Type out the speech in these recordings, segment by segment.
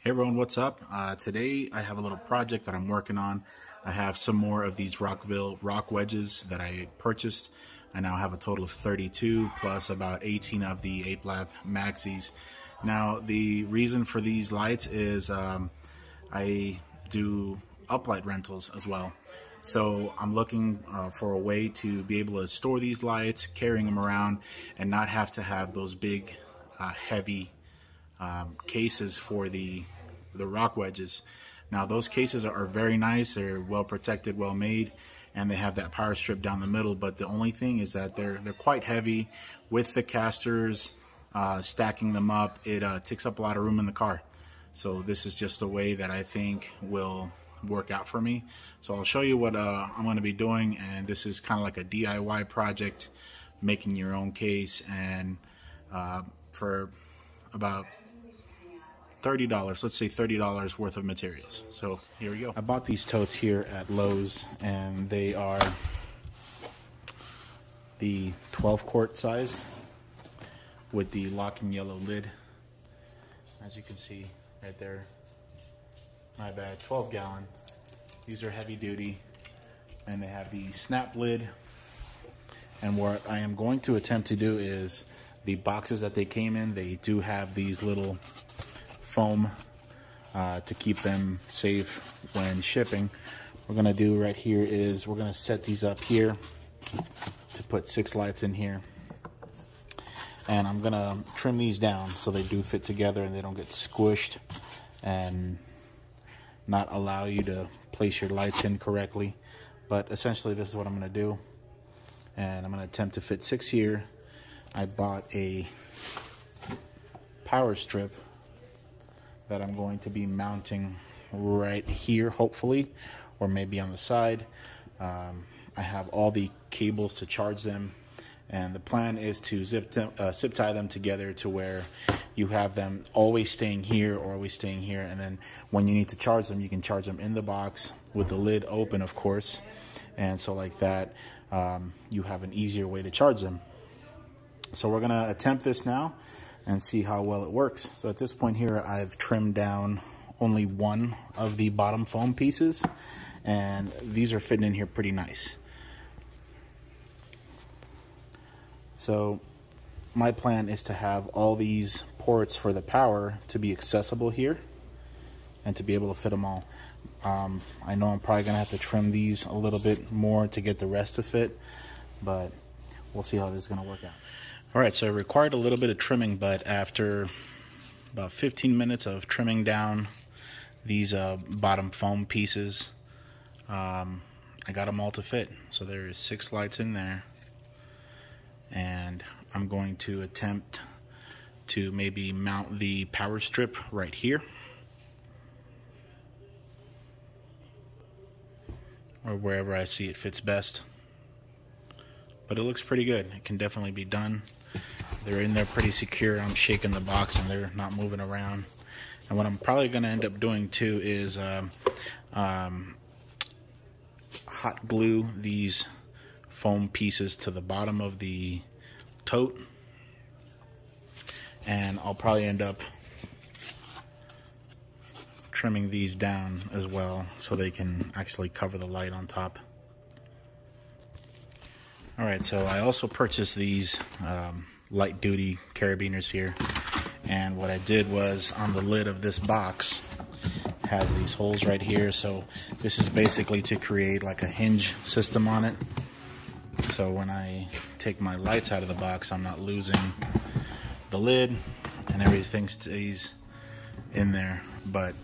Hey everyone, what's up? Today I have a little project that I'm working on. I have some more of these Rockville Rockwedges that I purchased. I now have a total of 32 plus about 18 of the 8-lap maxis. Now the reason for these lights is I do uplight rentals as well. So I'm looking for a way to be able to store these lights, carrying them around, and not have to have those big heavy cases for the Rockwedges. Now those cases are very nice, they're well protected, well made, and they have that power strip down the middle, but the only thing is that they're quite heavy. With the casters, stacking them up, it takes up a lot of room in the car. So this is just a way that I think will work out for me. So I'll show you what I'm going to be doing, and this is kind of like a DIY project, making your own case, and for about $30, let's say $30 worth of materials. So here we go. I bought these totes here at Lowe's, and they are the 12-quart size with the locking yellow lid. As you can see right there, my bad, 12-gallon. These are heavy duty, and they have the snap lid. And what I am going to attempt to do is, the boxes that they came in, they do have these little foam to keep them safe when shipping. What we're gonna do right here is we're gonna set these up here to put 6 lights in here, and I'm gonna trim these down so they do fit together and they don't get squished and not allow you to place your lights in correctly. But essentially this is what I'm gonna do, and I'm gonna attempt to fit 6 here. I bought a power strip that I'm going to be mounting right here, hopefully, or maybe on the side. I have all the cables to charge them, and the plan is to zip tie them together to where you have them always staying here or always staying here, and then when you need to charge them, you can charge them in the box with the lid open, of course. And so like that, you have an easier way to charge them. So we're gonna attempt this now and see how well it works. So at this point here, I've trimmed down only one of the bottom foam pieces, and these are fitting in here pretty nice. So my plan is to have all these ports for the power to be accessible here and to be able to fit them all. I know I'm probably gonna have to trim these a little bit more to get the rest to fit, but we'll see how this is gonna work out. All right, so it required a little bit of trimming, but after about 15 minutes of trimming down these bottom foam pieces, I got them all to fit. So there's 6 lights in there, and I'm going to attempt to maybe mount the power strip right here, or wherever I see it fits best. But it looks pretty good. It can definitely be done. They're in there pretty secure. I'm shaking the box and they're not moving around. And what I'm probably going to end up doing too is hot glue these foam pieces to the bottom of the tote. And I'll probably end up trimming these down as well so they can actually cover the light on top. Alright, so I also purchased these light duty carabiners here, and what I did was, on the lid of this box has these holes right here, so this is basically to create like a hinge system on it, so when I take my lights out of the box, I'm not losing the lid and everything stays in there, but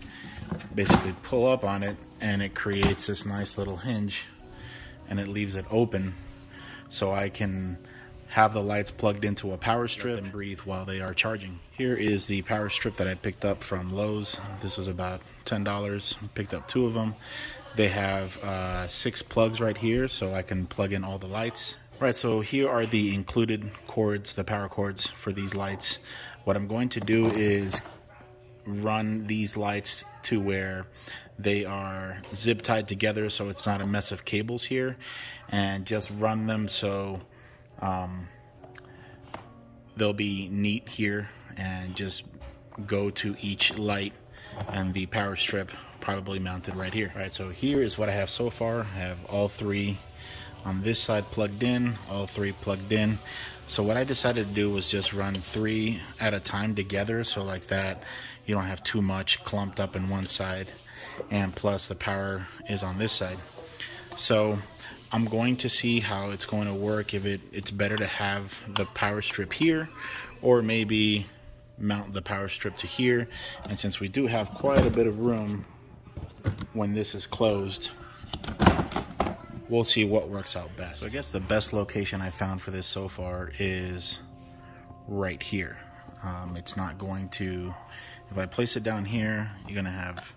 basically pull up on it and it creates this nice little hinge, and it leaves it open so I can have the lights plugged into a power strip and breathe while they are charging. Here is the power strip that I picked up from Lowe's. This was about $10. I picked up 2 of them. They have 6 plugs right here, so I can plug in all the lights. Right, so here are the included cords, the power cords for these lights. What I'm going to do is run these lights to where they are zip tied together so it's not a mess of cables here, and just run them so they'll be neat here, and just go to each light and the power strip probably mounted right here. All right, so here is what I have so far. I have all three on this side plugged in, all three plugged in. So what I decided to do was just run 3 at a time together, so like that you don't have too much clumped up in one side, and plus the power is on this side. So I'm going to see how it's going to work, if it's better to have the power strip here, or maybe mount the power strip to here. And since we do have quite a bit of room when this is closed, we'll see what works out best. So I guess the best location I found for this so far is right here. It's not going to, if I place it down here, you're gonna have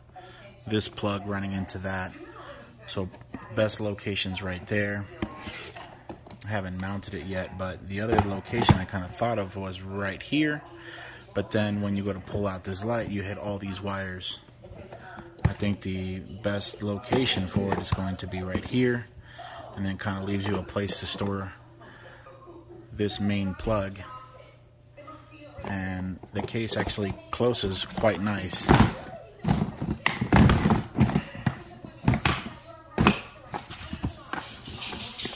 this plug running into that. So best location's right there. I haven't mounted it yet, but the other location I kind of thought of was right here. But then when you go to pull out this light, you hit all these wires. I think the best location for it is going to be right here, and then kind of leaves you a place to store this main plug. And the case actually closes quite nice.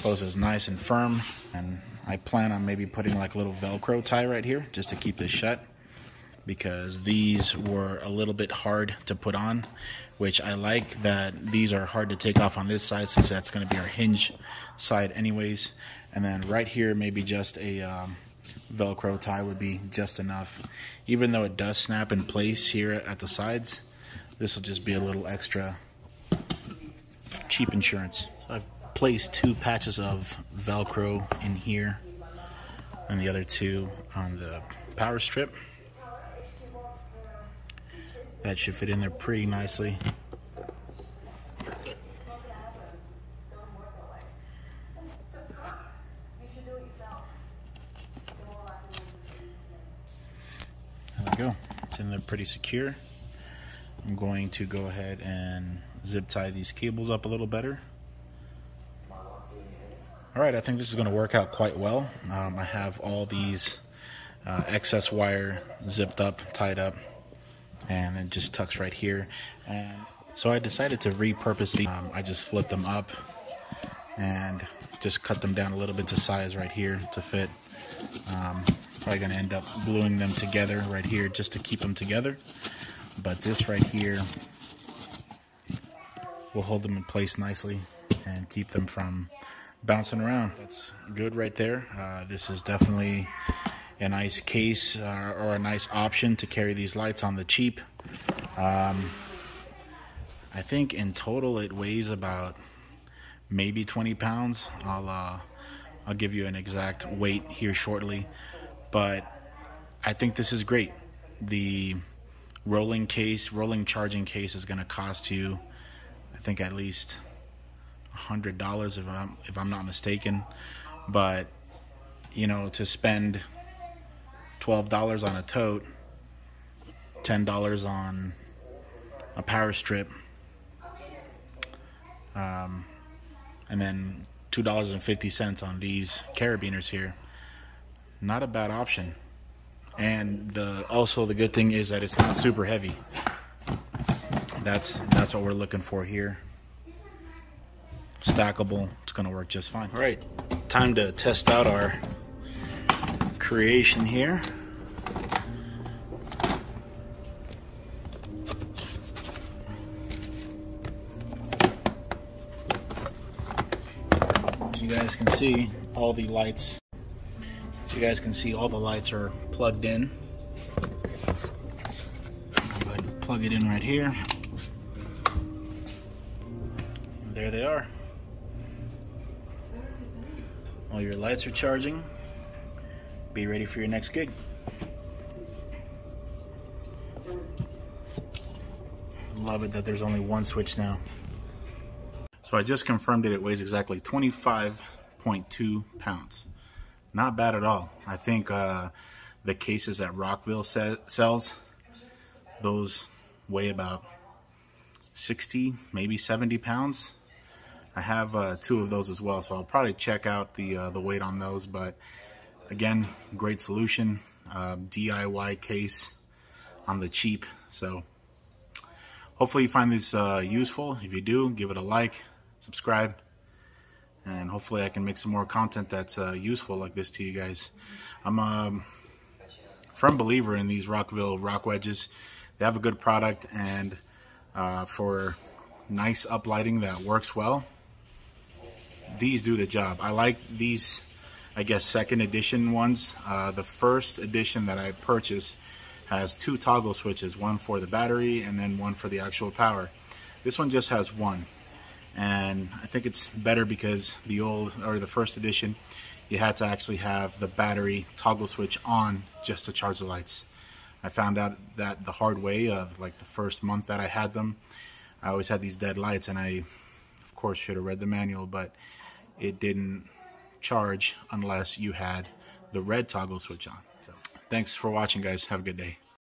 Closes nice and firm, and I plan on maybe putting like a little Velcro tie right here just to keep this shut, because these were a little bit hard to put on, which I like that these are hard to take off on this side, since that's going to be our hinge side anyways. And then right here, maybe just a Velcro tie would be just enough. Even though it does snap in place here at the sides, this will just be a little extra cheap insurance. So I've placed 2 patches of Velcro in here, and the other 2 on the power strip. That should fit in there pretty nicely. There we go. It's in there pretty secure. I'm going to go ahead and zip tie these cables up a little better. Alright, I think this is going to work out quite well. I have all these excess wire zipped up, tied up, and it just tucks right here. And so I decided to repurpose these. I just flipped them up and just cut them down a little bit to size right here to fit. Probably going to end up gluing them together right here just to keep them together. But this right here will hold them in place nicely and keep them from bouncing around. That's good right there. This is definitely a nice case or a nice option to carry these lights on the cheap. I think in total it weighs about maybe 20 pounds. I'll give you an exact weight here shortly, but I think this is great. The rolling charging case is going to cost you, I think, at least $100 if I'm not mistaken. But you know, to spend $12 on a tote, $10 on a power strip, and then $2.50 on these carabiners here, not a bad option. And also the good thing is that it's not super heavy. That's what we're looking for here. Stackable, it's gonna work just fine. All right, time to test out our creation here. As you guys can see, all the lights are plugged in. Go ahead and plug it in right here. And there they are. All your lights are charging. Be ready for your next gig. Love it that there's only one switch now. So I just confirmed it. It weighs exactly 25.2 pounds. Not bad at all. I think the cases that Rockville sells, those weigh about 60, maybe 70 pounds. I have 2 of those as well, so I'll probably check out the weight on those. But again, great solution. DIY case on the cheap. So hopefully you find this useful. If you do, give it a like, subscribe, and hopefully I can make some more content that's useful like this to you guys. I'm a firm believer in these Rockville Rockwedges. They have a good product, and for nice uplighting that works well, these do the job. I like these, I guess, second edition ones. The first edition that I purchased has 2 toggle switches, one for the battery and then one for the actual power. This one just has one, and I think it's better because the first edition, you had to actually have the battery toggle switch on just to charge the lights. I found out that the hard way, like the first month that I had them, I always had these dead lights, and I, of course, should have read the manual, but it didn't charge unless you had the red toggle switch on. So, thanks for watching, guys. Have a good day.